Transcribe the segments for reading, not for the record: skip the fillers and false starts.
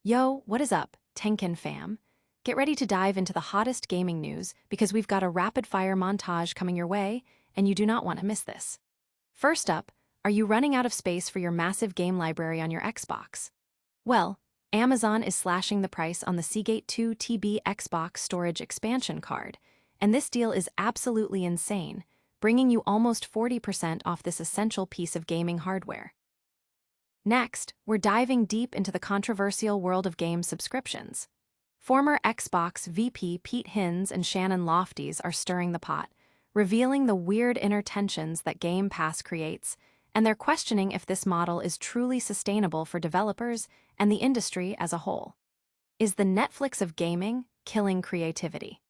Yo, what is up, Tenkin fam? Get ready to dive into the hottest gaming news because we've got a rapid-fire montage coming your way, and you do not want to miss this. First up, are you running out of space for your massive game library on your Xbox? Well, Amazon is slashing the price on the Seagate 2 TB Xbox storage expansion card, and this deal is absolutely insane, bringing you almost 40% off this essential piece of gaming hardware. Next, we're diving deep into the controversial world of game subscriptions. Former Xbox VP Pete Hines and Shannon Lofties are stirring the pot, revealing the weird inner tensions that Game Pass creates, and they're questioning if this model is truly sustainable for developers and the industry as a whole. Is the Netflix of gaming killing creativity?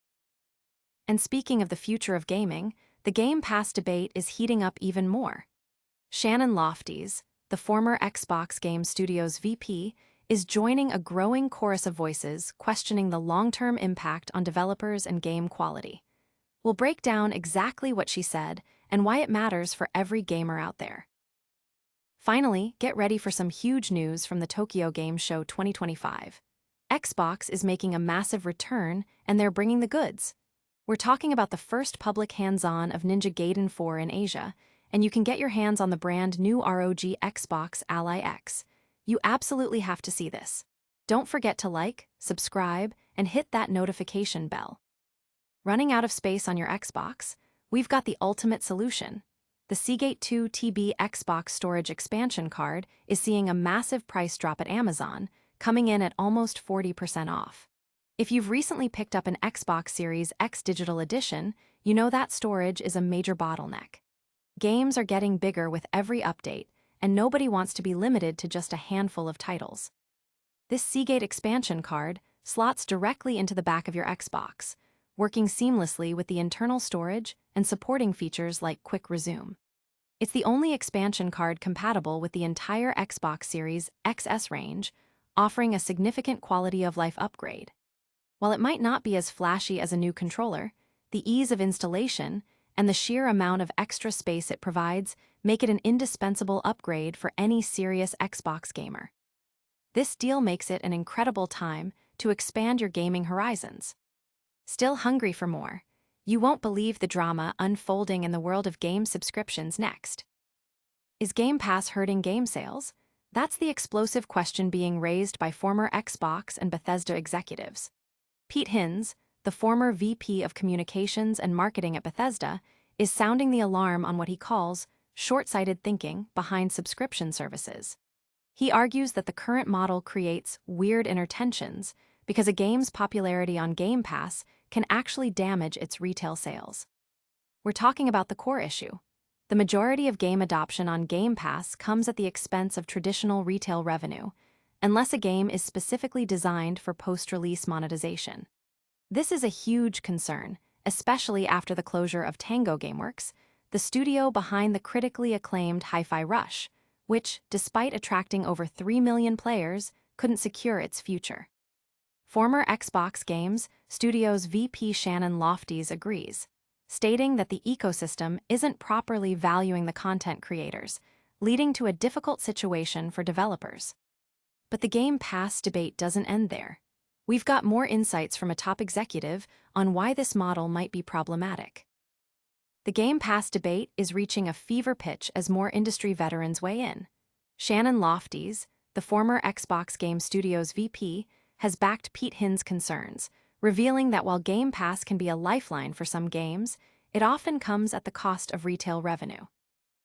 And speaking of the future of gaming, the Game Pass debate is heating up even more. Shannon Lofties, the former Xbox Game Studios VP, is joining a growing chorus of voices questioning the long-term impact on developers and game quality. We'll break down exactly what she said and why it matters for every gamer out there. Finally, get ready for some huge news from the Tokyo Game Show 2025. Xbox is making a massive return, and they're bringing the goods. We're talking about the first public hands-on of Ninja Gaiden 4 in Asia, and you can get your hands on the brand new ROG Xbox Ally X. You absolutely have to see this. Don't forget to like, subscribe, and hit that notification bell. Running out of space on your Xbox? We've got the ultimate solution. The Seagate 2 TB Xbox storage expansion card is seeing a massive price drop at Amazon, coming in at almost 40% off. If you've recently picked up an Xbox Series X Digital Edition, you know that storage is a major bottleneck. Games are getting bigger with every update, and nobody wants to be limited to just a handful of titles. This Seagate expansion card slots directly into the back of your Xbox, working seamlessly with the internal storage and supporting features like Quick Resume. It's the only expansion card compatible with the entire Xbox Series XS range, offering a significant quality of life upgrade. While it might not be as flashy as a new controller, the ease of installation and the sheer amount of extra space it provides make it an indispensable upgrade for any serious Xbox gamer. This deal makes it an incredible time to expand your gaming horizons. Still hungry for more? You won't believe the drama unfolding in the world of game subscriptions next. Is Game Pass hurting game sales? That's the explosive question being raised by former Xbox and Bethesda executives. Pete Hines, the former VP of Communications and Marketing at Bethesda, is sounding the alarm on what he calls short-sighted thinking behind subscription services. He argues that the current model creates weird inner tensions because a game's popularity on Game Pass can actually damage its retail sales. We're talking about the core issue. The majority of game adoption on Game Pass comes at the expense of traditional retail revenue, unless a game is specifically designed for post-release monetization. This is a huge concern, especially after the closure of Tango Gameworks, the studio behind the critically acclaimed Hi-Fi Rush, which, despite attracting over 3 million players, couldn't secure its future. Former Xbox Games Studios VP Shannon Lofties agrees, stating that the ecosystem isn't properly valuing the content creators, leading to a difficult situation for developers. But the Game Pass debate doesn't end there. We've got more insights from a top executive on why this model might be problematic. The Game Pass debate is reaching a fever pitch as more industry veterans weigh in. Shannon Lofties, the former Xbox Game Studios VP, has backed Pete Hines' concerns, revealing that while Game Pass can be a lifeline for some games, it often comes at the cost of retail revenue.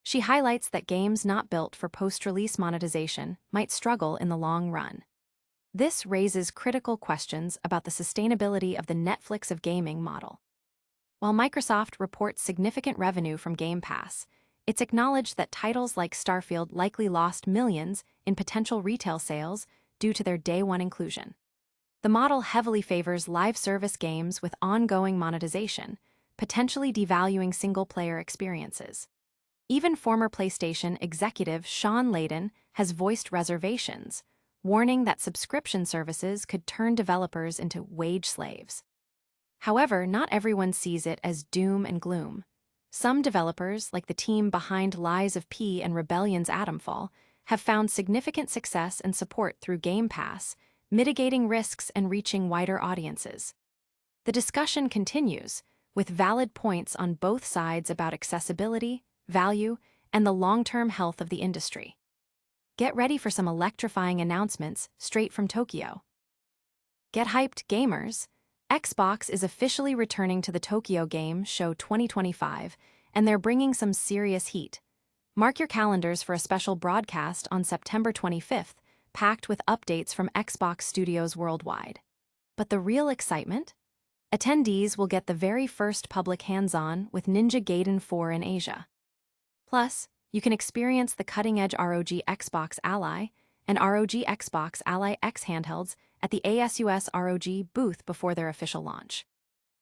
She highlights that games not built for post-release monetization might struggle in the long run. This raises critical questions about the sustainability of the Netflix of gaming model. While Microsoft reports significant revenue from Game Pass, it's acknowledged that titles like Starfield likely lost millions in potential retail sales due to their day-one inclusion. The model heavily favors live service games with ongoing monetization, potentially devaluing single-player experiences. Even former PlayStation executive Sean Layden has voiced reservations, warning that subscription services could turn developers into wage slaves. However, not everyone sees it as doom and gloom. Some developers, like the team behind Lies of P and Rebellion's Atomfall, have found significant success and support through Game Pass, mitigating risks and reaching wider audiences. The discussion continues, with valid points on both sides about accessibility, value, and the long-term health of the industry. Get ready for some electrifying announcements straight from Tokyo. Get hyped, gamers! Xbox is officially returning to the Tokyo Game Show 2025, and they're bringing some serious heat. Mark your calendars for a special broadcast on September 25th, packed with updates from Xbox studios worldwide. But the real excitement? Attendees will get the very first public hands-on with Ninja Gaiden 4 in Asia. Plus, you can experience the cutting-edge ROG Xbox Ally and ROG Xbox Ally X handhelds at the ASUS ROG booth before their official launch.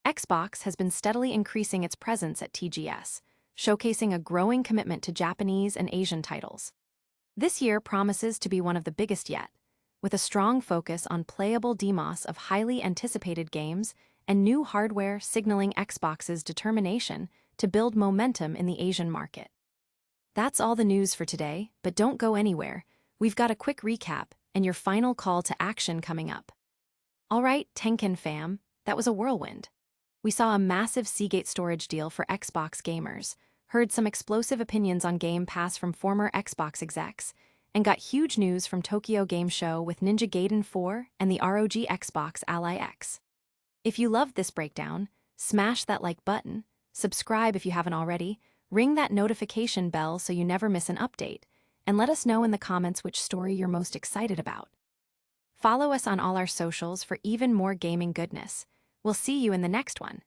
Xbox has been steadily increasing its presence at TGS, showcasing a growing commitment to Japanese and Asian titles. This year promises to be one of the biggest yet, with a strong focus on playable demos of highly anticipated games and new hardware signaling Xbox's determination to build momentum in the Asian market. That's all the news for today, but don't go anywhere. We've got a quick recap and your final call to action coming up. All right, Tenken fam, that was a whirlwind. We saw a massive Seagate storage deal for Xbox gamers, heard some explosive opinions on Game Pass from former Xbox execs, and got huge news from Tokyo Game Show with Ninja Gaiden 4 and the ROG Xbox Ally X. If you loved this breakdown, smash that like button, subscribe if you haven't already, ring that notification bell so you never miss an update, and let us know in the comments which story you're most excited about. Follow us on all our socials for even more gaming goodness. We'll see you in the next one.